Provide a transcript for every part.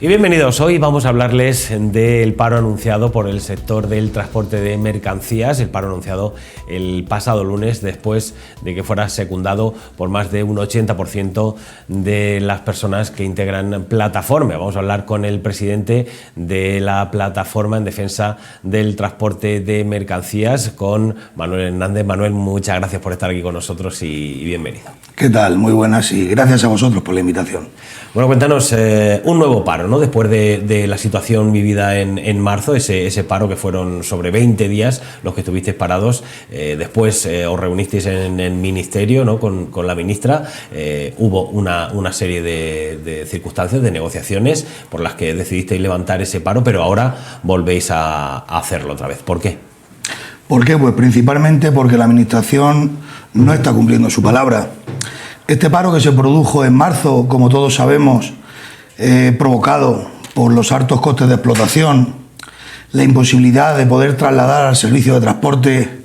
Y bienvenidos, hoy vamos a hablarles del paro anunciado por el sector del transporte de mercancías, el paro anunciado el pasado lunes después de que fuera secundado por más de un 80% de las personas que integran Plataforma. Vamos a hablar con el presidente de la Plataforma en defensa del transporte de mercancías, con Manuel Hernández. Manuel, muchas gracias por estar aquí con nosotros y bienvenido. ¿Qué tal? Muy buenas y gracias a vosotros por la invitación. Bueno, cuéntanos un nuevo paro, ¿no? Después de la situación vivida en marzo, ese paro que fueron sobre 20 días los que estuvisteis parados. Después os reunisteis en el ministerio, ¿no? con la ministra. Hubo una serie de circunstancias, de negociaciones por las que decidisteis levantar ese paro, pero ahora volvéis a hacerlo otra vez. ¿Por qué? ¿Por qué? Pues principalmente porque la administración no está cumpliendo su palabra. Este paro que se produjo en marzo, como todos sabemos, provocado por los altos costes de explotación, la imposibilidad de poder trasladar al servicio de transporte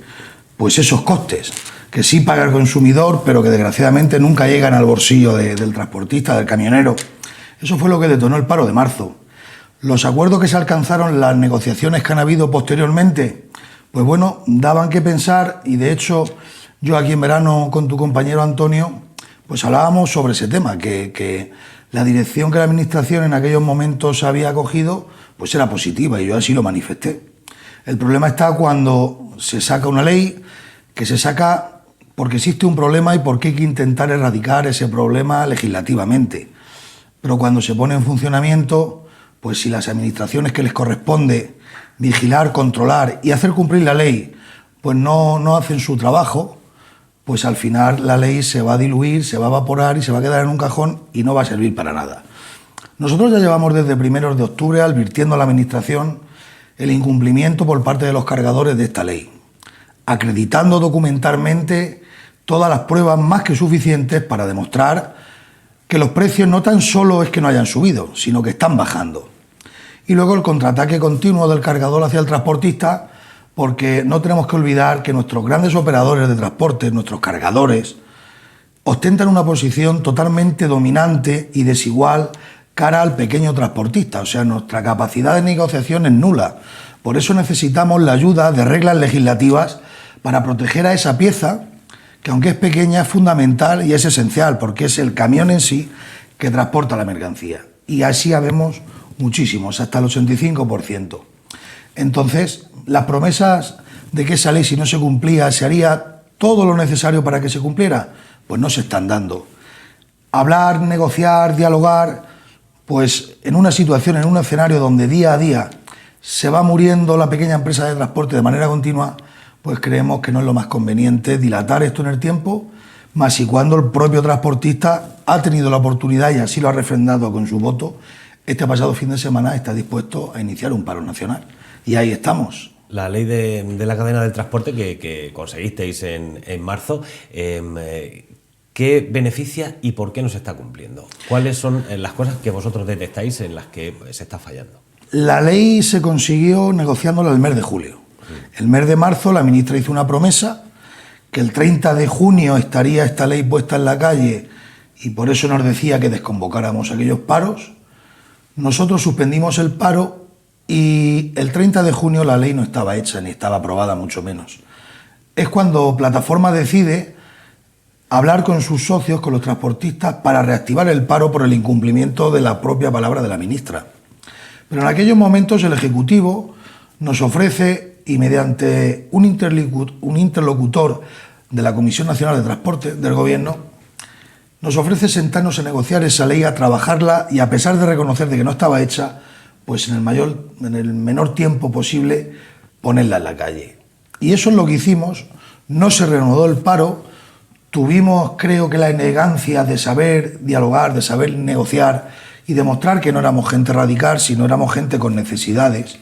pues esos costes, que sí paga el consumidor, pero que desgraciadamente nunca llegan al bolsillo del transportista, del camionero. Eso fue lo que detonó el paro de marzo. Los acuerdos que se alcanzaron, las negociaciones que han habido posteriormente, pues bueno, daban que pensar, y de hecho yo aquí en verano con tu compañero Antonio pues hablábamos sobre ese tema, que la dirección que la administración en aquellos momentos había acogido pues era positiva, y yo así lo manifesté. El problema está cuando se saca una ley, que se saca porque existe un problema y porque hay que intentar erradicar ese problema legislativamente. Pero cuando se pone en funcionamiento, pues si las administraciones que les corresponde vigilar, controlar y hacer cumplir la ley, pues no hacen su trabajo, pues al final la ley se va a diluir, se va a evaporar y se va a quedar en un cajón y no va a servir para nada. Nosotros ya llevamos desde primeros de octubre advirtiendo a la administración el incumplimiento por parte de los cargadores de esta ley, acreditando documentalmente todas las pruebas más que suficientes para demostrar que los precios no tan solo es que no hayan subido, sino que están bajando. Y luego el contraataque continuo del cargador hacia el transportista, porque no tenemos que olvidar que nuestros grandes operadores de transporte, nuestros cargadores, ostentan una posición totalmente dominante y desigual cara al pequeño transportista. O sea, nuestra capacidad de negociación es nula. Por eso necesitamos la ayuda de reglas legislativas para proteger a esa pieza, que aunque es pequeña es fundamental y es esencial, porque es el camión en sí que transporta la mercancía. Y así habemos muchísimos, hasta el 85%. Entonces, las promesas de que esa ley, si no se cumplía, se haría todo lo necesario para que se cumpliera, pues no se están dando. Hablar, negociar, dialogar, pues en una situación, en un escenario donde día a día se va muriendo la pequeña empresa de transporte de manera continua, pues creemos que no es lo más conveniente dilatar esto en el tiempo, más y cuando el propio transportista ha tenido la oportunidad, y así lo ha refrendado con su voto, este pasado fin de semana está dispuesto a iniciar un paro nacional. Y ahí estamos. La ley de la cadena del transporte que conseguisteis en marzo, ¿qué beneficia y por qué no se está cumpliendo? ¿Cuáles son las cosas que vosotros detectáis en las que se está fallando? La ley se consiguió negociándola el mes de julio. El mes de marzo la ministra hizo una promesa que el 30 de junio estaría esta ley puesta en la calle, y por eso nos decía que desconvocáramos aquellos paros. Nosotros suspendimos el paro y el 30 de junio la ley no estaba hecha ni estaba aprobada, mucho menos. Es cuando Plataforma decide hablar con sus socios, con los transportistas, para reactivar el paro por el incumplimiento de la propia palabra de la ministra. Pero en aquellos momentos el Ejecutivo nos ofrece, y mediante un interlocutor de la Comisión Nacional de Transporte del Gobierno, nos ofrece sentarnos a negociar esa ley, a trabajarla, y a pesar de reconocer de que no estaba hecha, pues en el menor tiempo posible ponerla en la calle. Y eso es lo que hicimos. No se reanudó el paro, tuvimos, creo que, la elegancia de saber dialogar, de saber negociar y demostrar que no éramos gente radical, sino éramos gente con necesidades.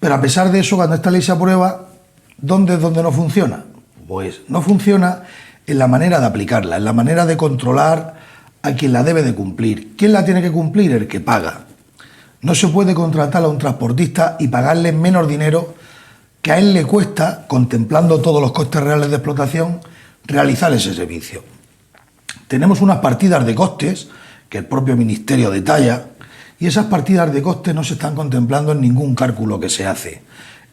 Pero a pesar de eso, cuando esta ley se aprueba, ¿dónde es donde no funciona? Pues no funciona en la manera de aplicarla, en la manera de controlar a quien la debe de cumplir. ¿Quién la tiene que cumplir? El que paga. No se puede contratar a un transportista y pagarle menos dinero que a él le cuesta, contemplando todos los costes reales de explotación, realizar ese servicio. Tenemos unas partidas de costes que el propio Ministerio detalla y esas partidas de coste no se están contemplando en ningún cálculo que se hace.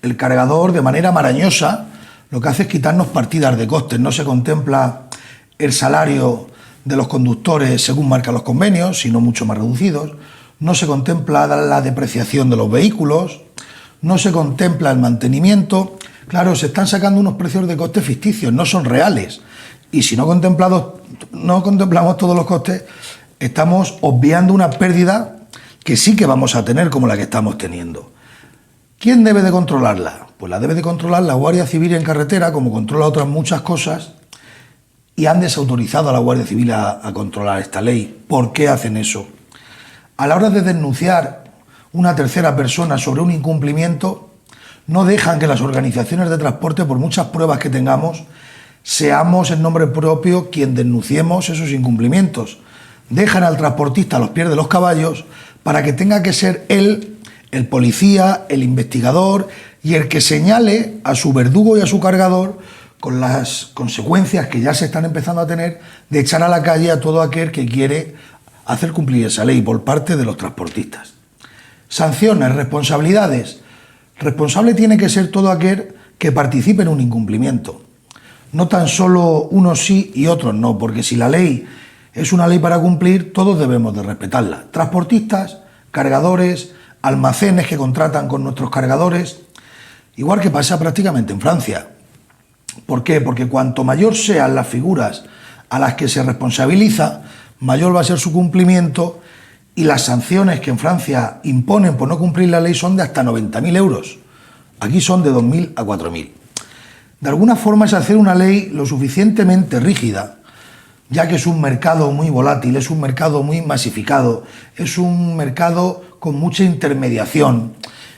El cargador, de manera marañosa, lo que hace es quitarnos partidas de costes. No se contempla el salario de los conductores según marcan los convenios, sino mucho más reducidos. No se contempla la depreciación de los vehículos, no se contempla el mantenimiento. Claro, se están sacando unos precios de costes ficticios, no son reales. Y si no contemplamos todos los costes, estamos obviando una pérdida que sí que vamos a tener, como la que estamos teniendo. ¿Quién debe de controlarla? Pues la debe de controlar la Guardia Civil en carretera, como controla otras muchas cosas, y han desautorizado a la Guardia Civil a controlar esta ley. ¿Por qué hacen eso? A la hora de denunciar una tercera persona sobre un incumplimiento, no dejan que las organizaciones de transporte, por muchas pruebas que tengamos, seamos en nombre propio quien denunciemos esos incumplimientos. Dejan al transportista a los pies de los caballos para que tenga que ser él, el policía, el investigador y el que señale a su verdugo y a su cargador con las consecuencias que ya se están empezando a tener de echar a la calle a todo aquel que quiere hacer cumplir esa ley por parte de los transportistas. Sanciones, responsabilidades. Responsable tiene que ser todo aquel que participe en un incumplimiento. No tan solo unos sí y otros no, porque si la ley es una ley para cumplir, todos debemos de respetarla. Transportistas, cargadores, almacenes que contratan con nuestros cargadores, igual que pasa prácticamente en Francia. ¿Por qué? Porque cuanto mayor sean las figuras a las que se responsabiliza, mayor va a ser su cumplimiento, y las sanciones que en Francia imponen por no cumplir la ley son de hasta 90.000 euros. Aquí son de 2.000 a 4.000. De alguna forma es hacer una ley lo suficientemente rígida, ya que es un mercado muy volátil, es un mercado muy masificado, es un mercado con mucha intermediación.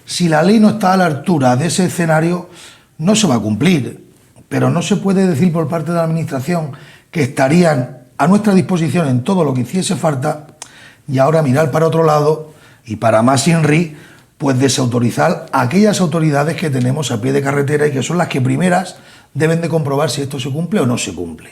Si la ley no está a la altura de ese escenario, no se va a cumplir, pero no se puede decir por parte de la Administración que estarían a nuestra disposición en todo lo que hiciese falta y ahora mirar para otro lado y para más INRI, pues desautorizar a aquellas autoridades que tenemos a pie de carretera y que son las que primeras deben de comprobar si esto se cumple o no se cumple.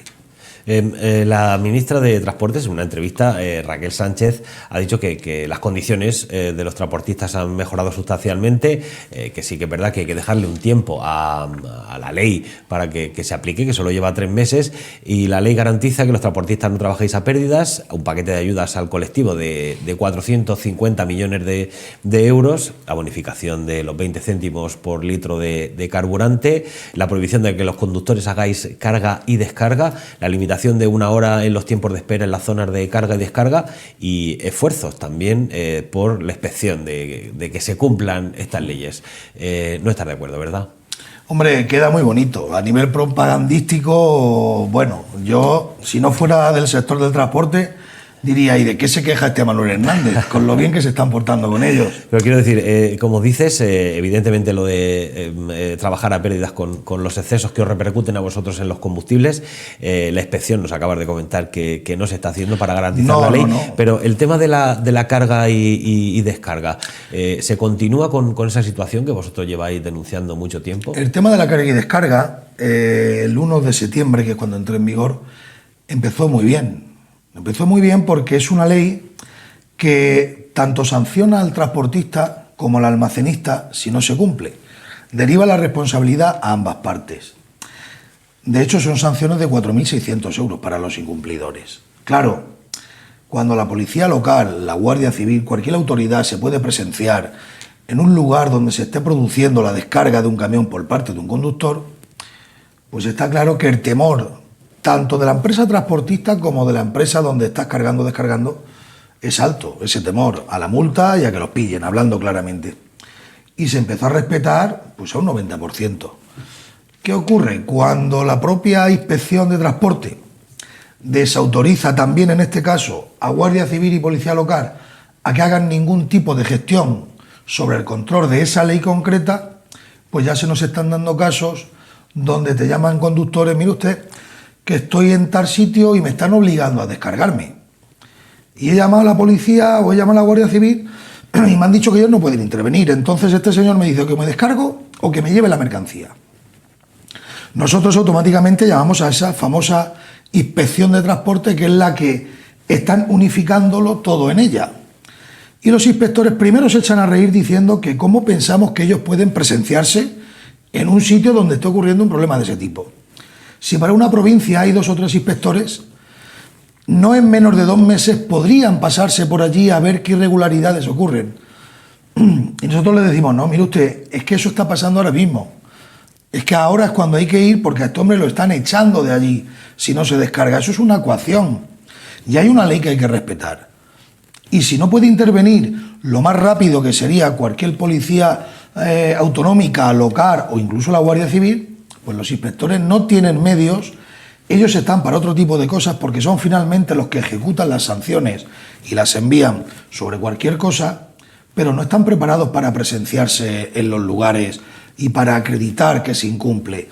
La ministra de Transportes, en una entrevista, Raquel Sánchez, ha dicho que las condiciones de los transportistas han mejorado sustancialmente, que sí que es verdad que hay que dejarle un tiempo a la ley para que se aplique, que solo lleva 3 meses, y la ley garantiza que los transportistas no trabajéis a pérdidas, un paquete de ayudas al colectivo de 450 millones de euros, la bonificación de los 20 céntimos por litro de carburante, la prohibición de que los conductores hagáis carga y descarga, la limitación de 1 hora en los tiempos de espera en las zonas de carga y descarga y esfuerzos también por la inspección de que se cumplan estas leyes. No estás de acuerdo, ¿verdad? Hombre, queda muy bonito. A nivel propagandístico, bueno, yo, si no fuera del sector del transporte, diría, ¿y de qué se queja este Manuel Hernández? Con lo bien que se están portando con ellos. Pero quiero decir, como dices, evidentemente lo de trabajar a pérdidas con los excesos que os repercuten a vosotros en los combustibles, la inspección nos acabas de comentar que no se está haciendo para garantizar la ley, pero el tema de la carga y descarga, ¿se continúa con esa situación que vosotros lleváis denunciando mucho tiempo? El tema de la carga y descarga, el 1 de septiembre, que es cuando entró en vigor, empezó muy bien. Empezó muy bien porque es una ley que tanto sanciona al transportista como al almacenista si no se cumple. Deriva la responsabilidad a ambas partes. De hecho, son sanciones de 4.600 euros para los incumplidores. Claro, cuando la policía local, la Guardia Civil, cualquier autoridad se puede presenciar en un lugar donde se esté produciendo la descarga de un camión por parte de un conductor, pues está claro que el temor tanto de la empresa transportista como de la empresa donde estás cargando o descargando es alto, ese temor a la multa y a que los pillen, hablando claramente. Y se empezó a respetar pues a un 90%. ¿Qué ocurre? Cuando la propia Inspección de Transporte desautoriza también en este caso a Guardia Civil y Policía Local a que hagan ningún tipo de gestión sobre el control de esa ley concreta, pues ya se nos están dando casos donde te llaman conductores, mire usted, que estoy en tal sitio y me están obligando a descargarme. Y he llamado a la policía o he llamado a la Guardia Civil y me han dicho que ellos no pueden intervenir. Entonces este señor me dice que me descargo o que me lleve la mercancía. Nosotros automáticamente llamamos a esa famosa Inspección de Transporte, que es la que están unificándolo todo en ella. Y los inspectores primero se echan a reír diciendo que cómo pensamos que ellos pueden presenciarse en un sitio donde esté ocurriendo un problema de ese tipo. Si para una provincia hay 2 o 3 inspectores, no en menos de 2 meses podrían pasarse por allí a ver qué irregularidades ocurren. Y nosotros le decimos, no, mire usted, es que eso está pasando ahora mismo. Es que ahora es cuando hay que ir porque a este hombre lo están echando de allí si no se descarga. Eso es una coacción. Y hay una ley que hay que respetar. Y si no puede intervenir lo más rápido que sería cualquier policía autonómica, local o incluso la Guardia Civil, pues los inspectores no tienen medios. Ellos están para otro tipo de cosas porque son finalmente los que ejecutan las sanciones y las envían sobre cualquier cosa, pero no están preparados para presenciarse en los lugares y para acreditar que se incumple.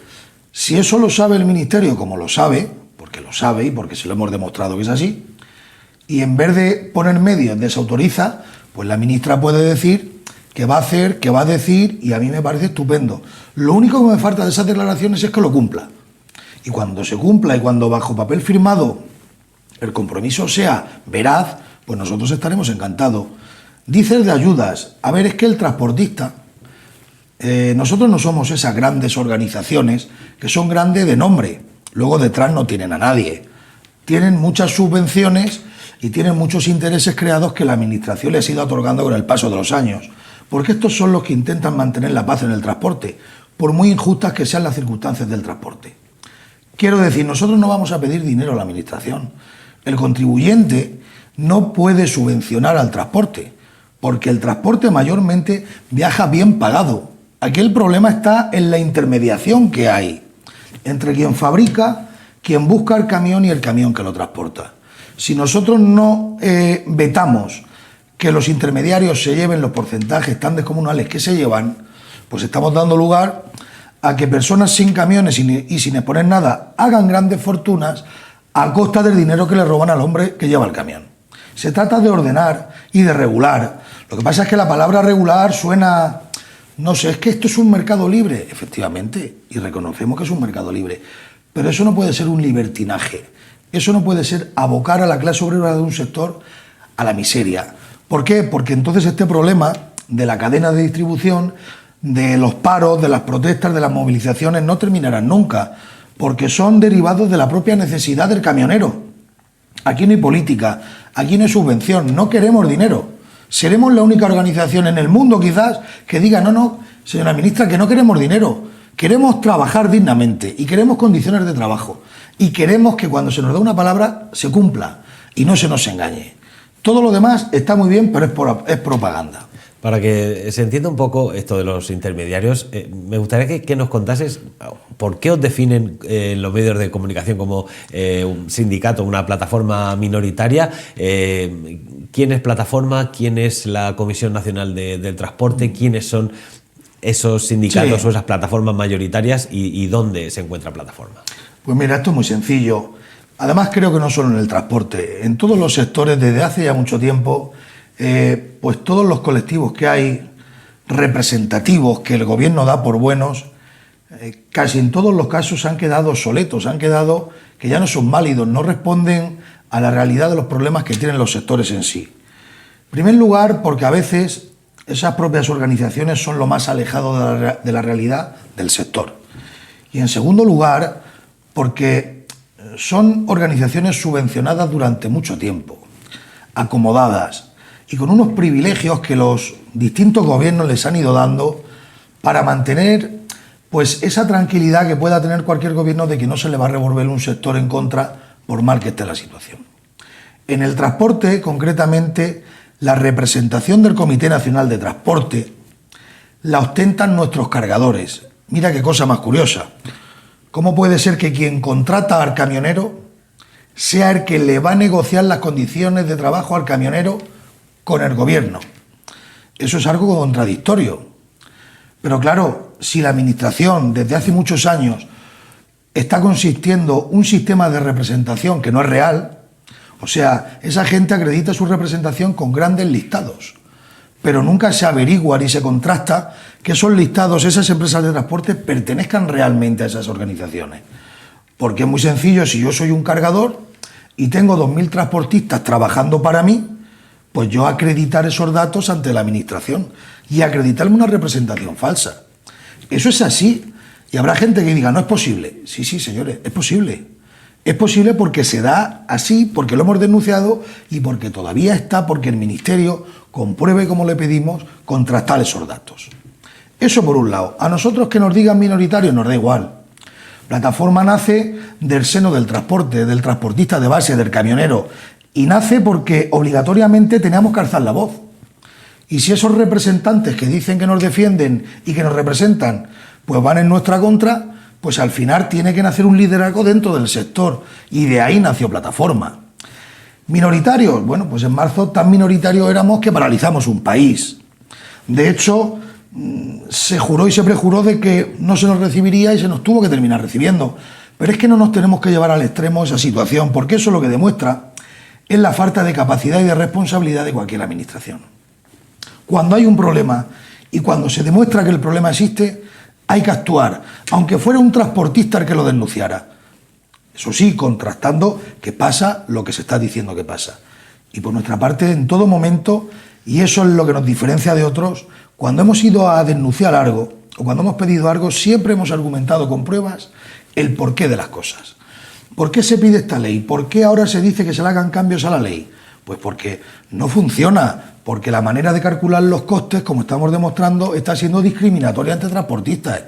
Si eso lo sabe el Ministerio, como lo sabe, porque lo sabe y porque se lo hemos demostrado que es así, y en vez de poner medios desautoriza, pues la ministra puede decir que va a hacer, que va a decir, y a mí me parece estupendo. Lo único que me falta de esas declaraciones es que lo cumpla. Y cuando se cumpla y cuando bajo papel firmado el compromiso sea veraz, pues nosotros estaremos encantados. Dices de ayudas. A ver, es que el transportista, nosotros no somos esas grandes organizaciones que son grandes de nombre. Luego detrás no tienen a nadie. Tienen muchas subvenciones y tienen muchos intereses creados que la administración les ha ido otorgando con el paso de los años. Porque estos son los que intentan mantener la paz en el transporte, por muy injustas que sean las circunstancias del transporte. Quiero decir, nosotros no vamos a pedir dinero a la administración. El contribuyente no puede subvencionar al transporte, porque el transporte mayormente viaja bien pagado. Aquí el problema está en la intermediación que hay entre quien fabrica, quien busca el camión y el camión que lo transporta. Si nosotros no vetamos que los intermediarios se lleven los porcentajes tan descomunales que se llevan, pues estamos dando lugar a que personas sin camiones y sin exponer nada hagan grandes fortunas a costa del dinero que le roban al hombre que lleva el camión. Se trata de ordenar y de regular. Lo que pasa es que la palabra regular suena, no sé, es que esto es un mercado libre, efectivamente, y reconocemos que es un mercado libre, pero eso no puede ser un libertinaje, eso no puede ser abocar a la clase obrera de un sector a la miseria. ¿Por qué? Porque entonces este problema de la cadena de distribución, de los paros, de las protestas, de las movilizaciones, no terminarán nunca, porque son derivados de la propia necesidad del camionero. Aquí no hay política, aquí no hay subvención, no queremos dinero. Seremos la única organización en el mundo, quizás, que diga, no, señora ministra, que no queremos dinero, queremos trabajar dignamente y queremos condiciones de trabajo y queremos que cuando se nos da una palabra se cumpla y no se nos engañe. Todo lo demás está muy bien, pero es propaganda. Para que se entienda un poco esto de los intermediarios, me gustaría que nos contases por qué os definen los medios de comunicación como un sindicato, una plataforma minoritaria. ¿Quién es plataforma? ¿Quién es la Comisión Nacional del Transporte? ¿Quiénes son esos sindicatos o esas plataformas mayoritarias y dónde se encuentra plataforma? Pues mira, esto es muy sencillo. Además creo que no solo en el transporte, en todos los sectores desde hace ya mucho tiempo, pues todos los colectivos que hay representativos que el gobierno da por buenos, casi en todos los casos han quedado obsoletos, han quedado que ya no son válidos, no responden a la realidad de los problemas que tienen los sectores en sí. En primer lugar, porque a veces esas propias organizaciones son lo más alejado de la realidad del sector. Y en segundo lugar, porque son organizaciones subvencionadas durante mucho tiempo, acomodadas y con unos privilegios que los distintos gobiernos les han ido dando para mantener pues esa tranquilidad que pueda tener cualquier gobierno de que no se le va a revolver un sector en contra por mal que esté la situación. En el transporte, concretamente, la representación del Comité Nacional de Transporte la ostentan nuestros cargadores. Mira qué cosa más curiosa. ¿Cómo puede ser que quien contrata al camionero sea el que le va a negociar las condiciones de trabajo al camionero con el gobierno? Eso es algo contradictorio. Pero claro, si la administración desde hace muchos años está consistiendo un sistema de representación que no es real, o sea, esa gente acredita su representación con grandes listados, pero nunca se averigua ni se contrasta que esos listados, esas empresas de transporte, pertenezcan realmente a esas organizaciones. Porque es muy sencillo, si yo soy un cargador y tengo 2.000 transportistas trabajando para mí, pues yo acreditar esos datos ante la administración y acreditarme una representación falsa. Eso es así. Y habrá gente que diga, no es posible. Sí, sí, señores, es posible. Es posible porque se da así, porque lo hemos denunciado y porque todavía está, porque el Ministerio compruebe, como le pedimos, contrastar esos datos. Eso por un lado. A nosotros que nos digan minoritarios nos da igual. Plataforma nace del seno del transporte, del transportista de base, del camionero, y nace porque obligatoriamente teníamos que alzar la voz. Y si esos representantes que dicen que nos defienden y que nos representan, pues van en nuestra contra, pues al final tiene que nacer un liderazgo dentro del sector, y de ahí nació Plataforma. Minoritarios, bueno, pues en marzo tan minoritarios éramos que paralizamos un país. De hecho, se juró y se prejuró de que no se nos recibiría y se nos tuvo que terminar recibiendo. Pero es que no nos tenemos que llevar al extremo esa situación, porque eso lo que demuestra es la falta de capacidad y de responsabilidad de cualquier administración. Cuando hay un problema y cuando se demuestra que el problema existe, hay que actuar, aunque fuera un transportista el que lo denunciara. Eso sí, contrastando que pasa lo que se está diciendo que pasa. Y por nuestra parte, en todo momento, y eso es lo que nos diferencia de otros, cuando hemos ido a denunciar algo o cuando hemos pedido algo, siempre hemos argumentado con pruebas el porqué de las cosas. ¿Por qué se pide esta ley? ¿Por qué ahora se dice que se le hagan cambios a la ley? Pues porque no funciona, porque la manera de calcular los costes, como estamos demostrando, está siendo discriminatoria ante transportistas.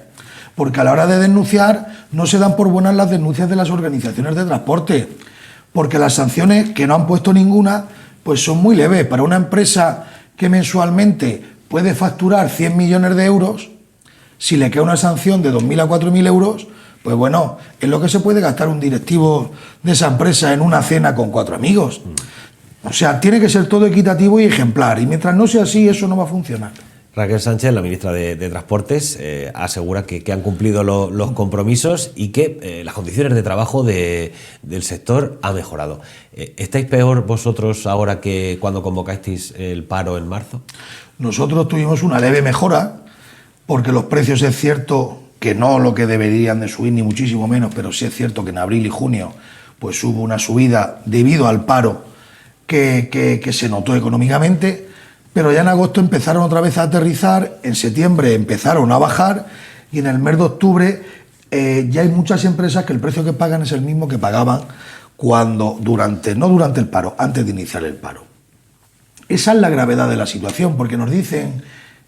Porque a la hora de denunciar no se dan por buenas las denuncias de las organizaciones de transporte, porque las sanciones, que no han puesto ninguna, pues son muy leves. Para una empresa que mensualmente puede facturar 100 millones de euros, si le queda una sanción de 2.000 a 4.000 euros, pues bueno, es lo que se puede gastar un directivo de esa empresa en una cena con 4 amigos. O sea, tiene que ser todo equitativo y ejemplar, y mientras no sea así, eso no va a funcionar. Raquel Sánchez, la ministra de Transportes, asegura que han cumplido los compromisos y que las condiciones de trabajo del sector han mejorado. ¿Estáis peor vosotros ahora que cuando convocasteis el paro en marzo? Nosotros tuvimos una leve mejora, porque los precios es cierto que no lo que deberían de subir, ni muchísimo menos, pero sí es cierto que en abril y junio pues hubo una subida debido al paro que se notó económicamente, pero ya en agosto empezaron otra vez a aterrizar, en septiembre empezaron a bajar y en el mes de octubre ya hay muchas empresas que el precio que pagan es el mismo que pagaban no durante el paro, antes de iniciar el paro. Esa es la gravedad de la situación, porque nos dicen,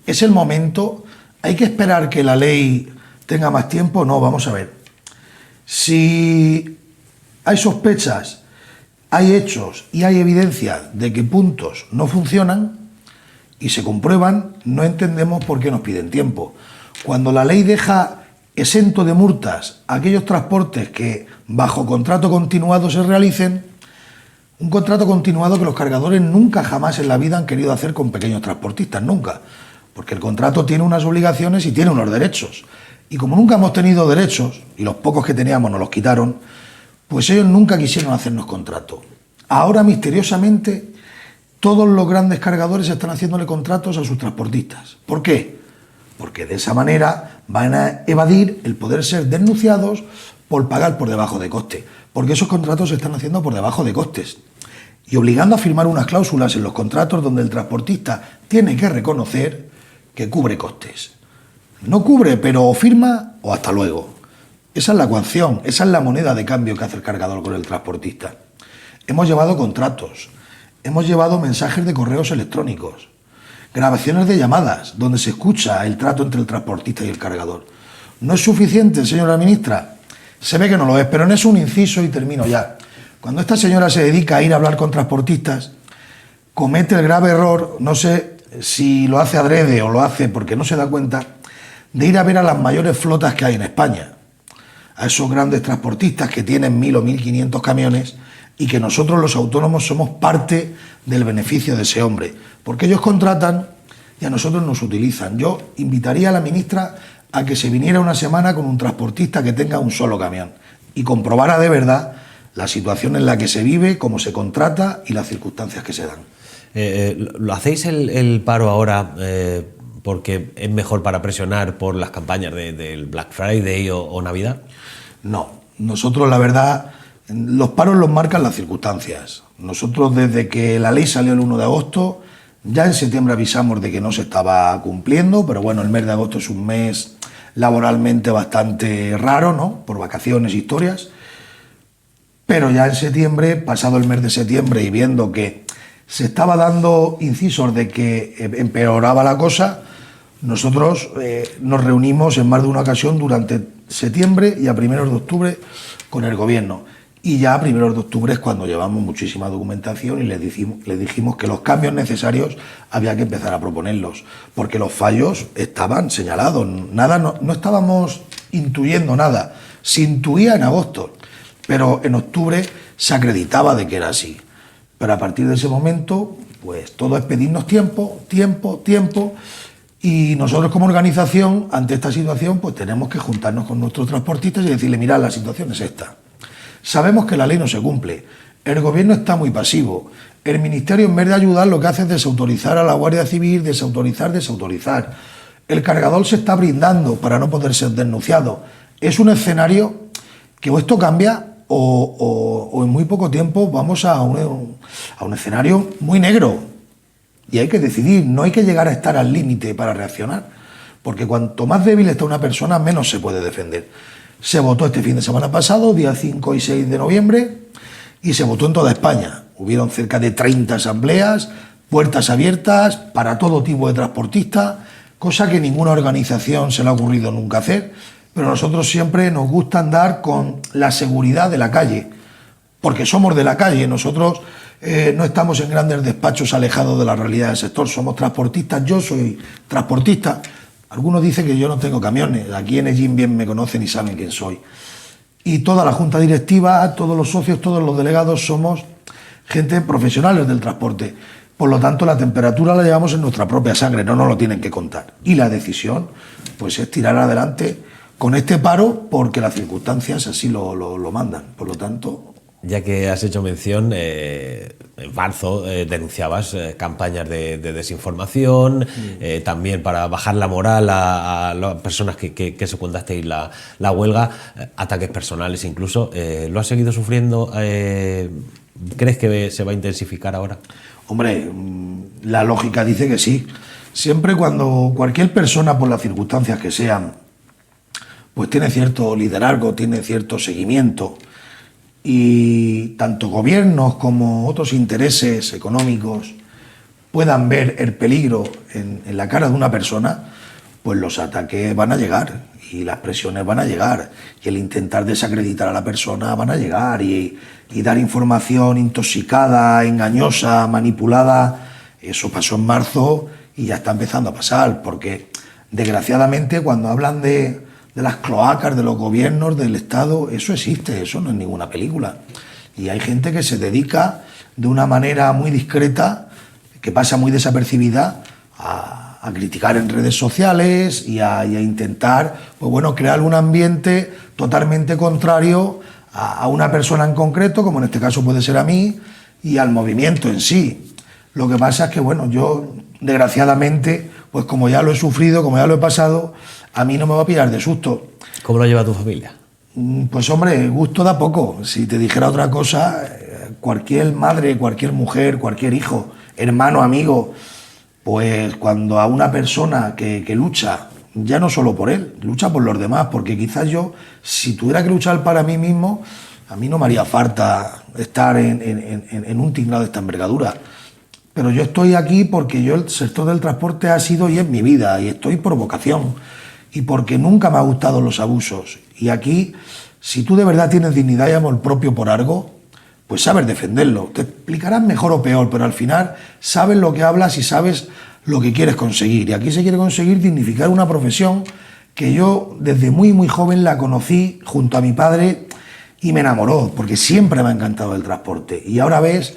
es el momento, hay que esperar que la ley tenga más tiempo. No, vamos a ver. Si hay sospechas, hay hechos y hay evidencia de que puntos no funcionan y se comprueban, no entendemos por qué nos piden tiempo. Cuando la ley deja exento de multas aquellos transportes que bajo contrato continuado se realicen, un contrato continuado que los cargadores nunca jamás en la vida han querido hacer con pequeños transportistas, nunca, porque el contrato tiene unas obligaciones y tiene unos derechos. Y como nunca hemos tenido derechos, y los pocos que teníamos nos los quitaron, pues ellos nunca quisieron hacernos contrato. Ahora, misteriosamente, todos los grandes cargadores están haciéndole contratos a sus transportistas. ¿Por qué? Porque de esa manera van a evadir el poder ser denunciados por pagar por debajo de coste, porque esos contratos se están haciendo por debajo de costes y obligando a firmar unas cláusulas en los contratos donde el transportista tiene que reconocer que cubre costes. No cubre, pero o firma o hasta luego. Esa es la coacción, esa es la moneda de cambio que hace el cargador con el transportista. Hemos llevado contratos, hemos llevado mensajes de correos electrónicos, grabaciones de llamadas donde se escucha el trato entre el transportista y el cargador. ¿No es suficiente, señora ministra? Se ve que no lo es, pero no es un inciso y termino ya. Cuando esta señora se dedica a ir a hablar con transportistas, comete el grave error, no sé si lo hace adrede o lo hace porque no se da cuenta, de ir a ver a las mayores flotas que hay en España, a esos grandes transportistas que tienen 1.000 o 1.500 camiones y que nosotros los autónomos somos parte del beneficio de ese hombre, porque ellos contratan y a nosotros nos utilizan. Yo invitaría a la ministra a que se viniera una semana con un transportista que tenga un solo camión y comprobara de verdad la situación en la que se vive, cómo se contrata y las circunstancias que se dan. ¿Lo hacéis el paro ahora porque es mejor para presionar por las campañas del Black Friday o Navidad? No, nosotros la verdad Los paros los marcan las circunstancias. Nosotros, desde que la ley salió el 1 de agosto, ya en septiembre avisamos de que no se estaba cumpliendo, pero bueno, el mes de agosto es un mes laboralmente bastante raro, ¿no? Por vacaciones, historias. Pero ya en septiembre, pasado el mes de septiembre y viendo que se estaba dando incisos de que empeoraba la cosa, nosotros nos reunimos en más de una ocasión durante septiembre y a primeros de octubre con el gobierno. Y ya a primeros de octubre es cuando llevamos muchísima documentación y les dijimos que los cambios necesarios había que empezar a proponerlos, porque los fallos estaban señalados, no estábamos intuyendo nada, se intuía en agosto, pero en octubre se acreditaba de que era así. Pero a partir de ese momento, pues todo es pedirnos tiempo, y nosotros como organización, ante esta situación, pues tenemos que juntarnos con nuestros transportistas y decirle, mirad, la situación es esta. Sabemos que la ley no se cumple, el gobierno está muy pasivo, el ministerio en vez de ayudar lo que hace es desautorizar a la Guardia Civil, desautorizar. El cargador se está brindando para no poder ser denunciado. Es un escenario que o esto cambia o en muy poco tiempo vamos a un escenario muy negro. Y hay que decidir, no hay que llegar a estar al límite para reaccionar, porque cuanto más débil está una persona, menos se puede defender. Se votó este fin de semana pasado, día 5 y 6 de noviembre, y se votó en toda España. Hubieron cerca de 30 asambleas, puertas abiertas para todo tipo de transportistas, cosa que ninguna organización se le ha ocurrido nunca hacer, pero nosotros siempre nos gusta andar con la seguridad de la calle, porque somos de la calle, nosotros no estamos en grandes despachos alejados de la realidad del sector, somos transportistas, yo soy transportista. Algunos dicen que yo no tengo camiones, aquí en Ellín bien me conocen y saben quién soy. Y toda la junta directiva, todos los socios, todos los delegados somos gente profesionales del transporte. Por lo tanto, la temperatura la llevamos en nuestra propia sangre, no nos lo tienen que contar. Y la decisión, pues, es tirar adelante con este paro porque las circunstancias así lo mandan. Por lo tanto... Ya que has hecho mención, en marzo denunciabas campañas de desinformación, también para bajar la moral a las personas que secundasteis la huelga, ataques personales incluso. ¿Lo has seguido sufriendo? ¿Crees que se va a intensificar ahora? Hombre, la lógica dice que sí. Siempre cuando cualquier persona, por las circunstancias que sean, pues tiene cierto liderazgo, tiene cierto seguimiento, y tanto gobiernos como otros intereses económicos puedan ver el peligro en la cara de una persona, pues los ataques van a llegar y las presiones van a llegar y el intentar desacreditar a la persona van a llegar y dar información intoxicada, engañosa, manipulada. Eso pasó en marzo y ya está empezando a pasar, porque desgraciadamente cuando hablan de las cloacas, de los gobiernos, del Estado, eso existe, eso no es ninguna película. Y hay gente que se dedica de una manera muy discreta, que pasa muy desapercibida, a criticar en redes sociales y a intentar, pues bueno, crear un ambiente totalmente contrario a una persona en concreto, como en este caso puede ser a mí, y al movimiento en sí. Lo que pasa es que, bueno, yo, desgraciadamente, pues como ya lo he sufrido, como ya lo he pasado, a mí no me va a pillar de susto. ¿Cómo lo lleva tu familia? Pues hombre, gusto da poco. Si te dijera otra cosa, cualquier madre, cualquier mujer, cualquier hijo, hermano, amigo, pues cuando a una persona que lucha, ya no solo por él, lucha por los demás, porque quizás yo, si tuviera que luchar para mí mismo, a mí no me haría falta estar en un tinglado de esta envergadura. Pero yo estoy aquí porque yo el sector del transporte ha sido y es mi vida, y estoy por vocación, y porque nunca me han gustado los abusos. Y aquí, si tú de verdad tienes dignidad y amor propio por algo, pues sabes defenderlo. Te explicarán mejor o peor, pero al final sabes lo que hablas y sabes lo que quieres conseguir. Y aquí se quiere conseguir dignificar una profesión que yo desde muy muy joven la conocí junto a mi padre y me enamoró, porque siempre me ha encantado el transporte. Y ahora ves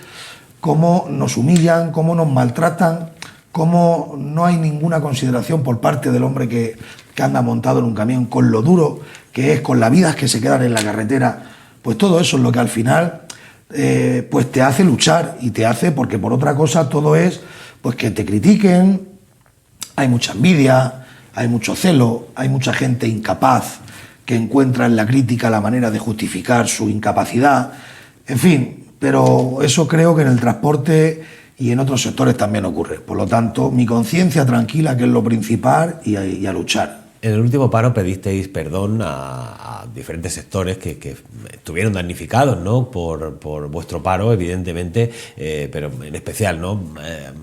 cómo nos humillan, cómo nos maltratan, cómo no hay ninguna consideración por parte del hombre que anda montado en un camión, con lo duro que es, con las vidas que se quedan en la carretera. Pues todo eso es lo que al final pues te hace luchar, y te hace, porque por otra cosa todo es pues que te critiquen, hay mucha envidia, hay mucho celo, hay mucha gente incapaz que encuentra en la crítica la manera de justificar su incapacidad, en fin, pero eso creo que en el transporte y en otros sectores también ocurre. Por lo tanto, mi conciencia tranquila, que es lo principal, y a luchar. En el último paro pedisteis perdón a diferentes sectores que estuvieron damnificados, ¿no?, por vuestro paro, evidentemente, pero en especial, ¿no?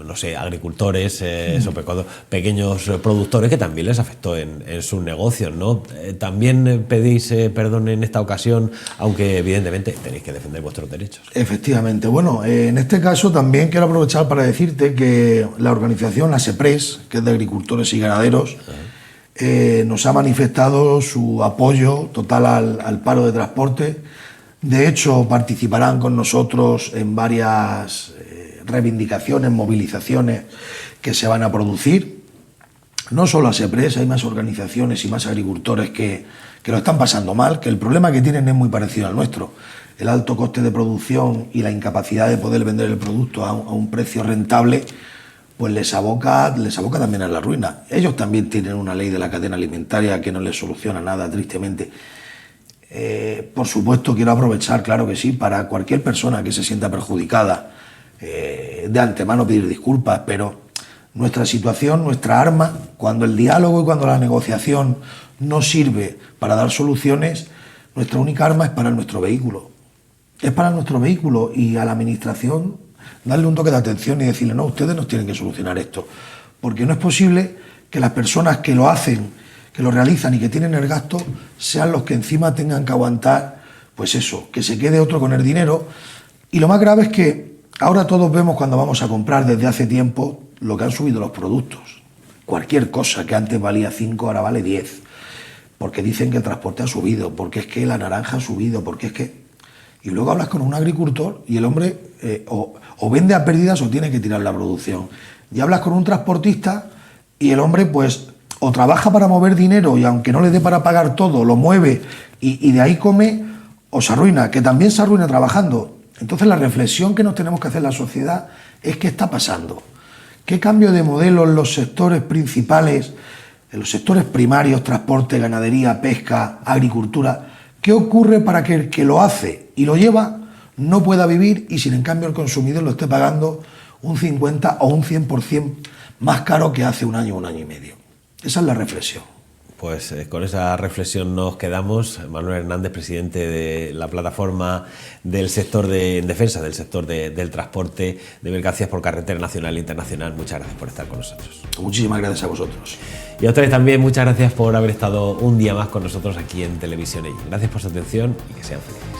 No sé, agricultores, sobre todo pequeños productores que también les afectó en sus negocios, ¿no? También pedís perdón en esta ocasión, aunque evidentemente tenéis que defender vuestros derechos. Efectivamente. Bueno, en este caso también quiero aprovechar para decirte que la organización ASEPRES, que es de agricultores y ganaderos, nos ha manifestado su apoyo total al paro de transporte. De hecho, participarán con nosotros en varias reivindicaciones, movilizaciones que se van a producir. No solo ASEPRES, hay más organizaciones y más agricultores que lo están pasando mal, que el problema que tienen es muy parecido al nuestro. El alto coste de producción y la incapacidad de poder vender el producto a un precio rentable, pues les aboca también a la ruina. Ellos también tienen una ley de la cadena alimentaria que no les soluciona nada, tristemente. Por supuesto, quiero aprovechar, claro que sí, para cualquier persona que se sienta perjudicada, de antemano pedir disculpas, pero nuestra situación, nuestra arma, cuando el diálogo y cuando la negociación no sirve para dar soluciones, nuestra única arma es para nuestro vehículo. Es para nuestro vehículo, y a la administración darle un toque de atención y decirle: no, ustedes nos tienen que solucionar esto, porque no es posible que las personas que lo hacen, que lo realizan y que tienen el gasto, sean los que encima tengan que aguantar, pues eso, que se quede otro con el dinero. Y lo más grave es que ahora todos vemos, cuando vamos a comprar desde hace tiempo, lo que han subido los productos. Cualquier cosa que antes valía 5 ahora vale 10, porque dicen que el transporte ha subido, porque es que la naranja ha subido, porque es que... Y luego hablas con un agricultor y el hombre o vende a pérdidas o tiene que tirar la producción. Y hablas con un transportista y el hombre, pues, o trabaja para mover dinero y aunque no le dé para pagar todo, lo mueve y de ahí come, o se arruina, que también se arruina trabajando. Entonces la reflexión que nos tenemos que hacer en la sociedad es: ¿qué está pasando? ¿Qué cambio de modelo en los sectores principales, en los sectores primarios, transporte, ganadería, pesca, agricultura? ¿Qué ocurre para que el que lo hace y lo lleva no pueda vivir y sin en cambio el consumidor lo esté pagando un 50 o un 100% más caro que hace un año y medio? Esa es la reflexión. Pues con esa reflexión nos quedamos. Manuel Hernández, presidente de la plataforma del sector en defensa del sector del transporte de mercancías por carretera nacional e internacional. Muchas gracias por estar con nosotros. Muchísimas gracias a vosotros. Y a ustedes también, muchas gracias por haber estado un día más con nosotros aquí en Televisión EI. Gracias por su atención y que sean felices.